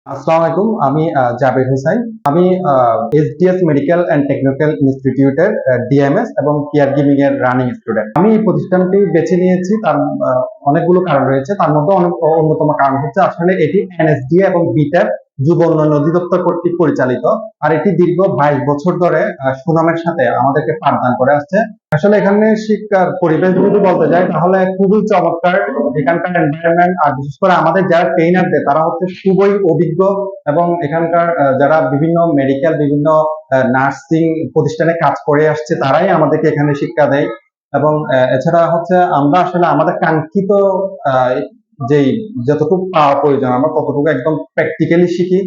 আসসালামু আলাইকুম। আমি জাবের হোসাইন। আমি এসডিএস মেডিকেল অ্যান্ড টেকনিক্যাল ইনস্টিটিউটের ডিএমএস এবং কেয়ার গিভিং এর রানিং স্টুডেন্ট। আমি এই প্রতিষ্ঠানটি বেছে নিয়েছি তার অনেকগুলো কারণ রয়েছে। তার মধ্যে অন্যতম কারণ হচ্ছে আসলে এটি এনএসডিএ এবং বিটার যুব উন্নয়ন অধিদপ্তর কর্তৃক পরিচালিত। আর এটি দীর্ঘ ২২ বছর ধরে সুনামের সাথে আমাদেরকে পাঠদান করে আসছে। আসলে এখানে শিক্ষার পরিবেশ যদি বলতে যাই তাহলে খুবই চমৎকার। এখানকার এনভায়রনমেন্ট আর বিশেষ করে আমাদের যারা ট্রেইনারদের তারা হচ্ছে খুবই অভিজ্ঞ এবং এখানকার যারা বিভিন্ন মেডিকেল বিভিন্ন নার্সিং প্রতিষ্ঠানে কাজ করে আসছে তারাই আমাদেরকে এখানে শিক্ষা দেয়। এবং এছাড়া হচ্ছে আমরা আসলে আমাদের কাঙ্ক্ষিত আহ, যেই যতটুকু পাওয়া প্রয়োজন আমরা ততটুকু একদম প্র্যাকটিক্যালি শিখি।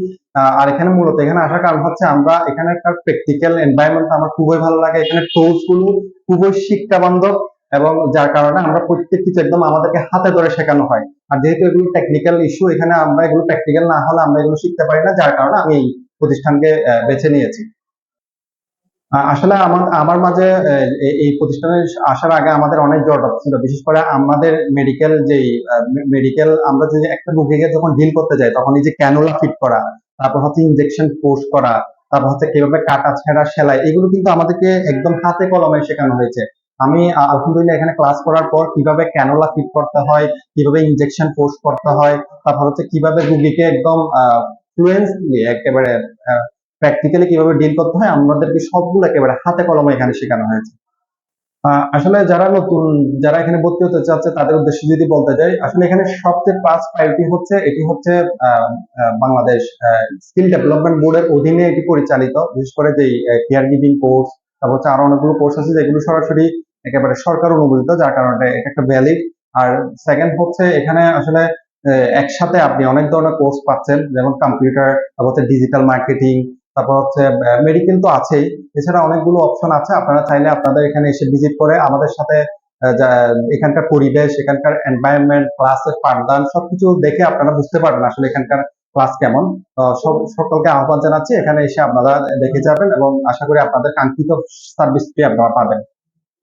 আর এখানে মূলত এখানে আসার কারণ হচ্ছে আমরা এখানকার প্র্যাকটিক্যাল এনভায়রনমেন্ট আমার খুবই ভালো লাগে। এখানে টুলস গুলো খুবই শিক্ষা বান্ধব এবং যার কারণে আমরা প্রত্যেক কিছু একদম আমাদেরকে হাতে ধরে শেখানো হয়। আর যেহেতু এগুলো টেকনিক্যাল ইস্যু এখানে আমরা এগুলো প্র্যাকটিক্যাল না হলে আমরা এগুলো শিখতে পারি না, যার কারণে আমি এই প্রতিষ্ঠানকে বেছে নিয়েছি। আসলে আমার আমার মাঝে এই প্রতিষ্ঠানে আসার আগে আমাদের অনেক জট ছিল, বিশেষ করে আমাদের মেডিকেল যেই মেডিকেল আমরা যদি একটা রোগীকে যখন ডিল করতে যাই তখন এই যে ক্যানুলা ফিট করা, তারপর হচ্ছে ইনজেকশন পোস্ট করা, তারপর হচ্ছে কিভাবে কাটা ছেঁড়া সেলাই, এগুলো কিন্তু আমাদেরকে একদম হাতে কলমে শেখানো হয়েছে। আমি আলহামদুলিল্লাহ এখানে ক্লাস করার পর কিভাবে ক্যানুলা ফিট করতে হয়, কিভাবে ইনজেকশন পোস্ট করতে হয়, তারপর হচ্ছে কিভাবে রুগীকে একদম ফ্লুয়েন্টলি একেবারে প্র্যাকটিক্যালি কিভাবে ডিল করতে হয় আমাদেরকে সবগুলো একেবারে হাতে কলমে এখানে শেখানো হয়েছে। আসলে যারা নতুন যারা এখানে ভর্তি হতে চাচ্ছে তাদের উদ্দেশ্যে যদি বলতে যাই, আসলে এখানে সবচেয়ে ফার্স্ট প্রায়োরিটি হচ্ছে এটি হচ্ছে বাংলাদেশ স্কিল ডেভেলপমেন্ট বোর্ডের অধীনে এটি পরিচালিত। বিশেষ করে যে কেয়ার গিভিং কোর্স, তারপর হচ্ছে আরো অনেকগুলো কোর্স আছে যেগুলো সরাসরি একেবারে সরকার অনুমোদিত, যার কারণে এটা একটা ভ্যালিড। আর সেকেন্ড হচ্ছে এখানে আসলে একসাথে আপনি অনেক ধরনের কোর্স পাচ্ছেন, যেমন কম্পিউটার, তারপর হচ্ছে ডিজিটাল মার্কেটিং, তারপর হচ্ছে মেডিকেল তো আছেই। এছাড়া অনেকগুলো অপশন আছে, আপনারা চাইলে আপনাদের এখানে এসে ভিজিট করে আমাদের সাথে এখানকার পরিবেশ, এখানকার এনভায়রনমেন্ট, ক্লাসের পাঠদান সবকিছু দেখে আপনারা বুঝতে পারবেন আসলে এখানকার ক্লাস কেমন। সকলকে আহ্বান জানাচ্ছি এখানে এসে আপনারা দেখে যাবেন এবং আশা করি আপনাদের কাঙ্ক্ষিত সার্ভিসটি আপনারা পাবেন।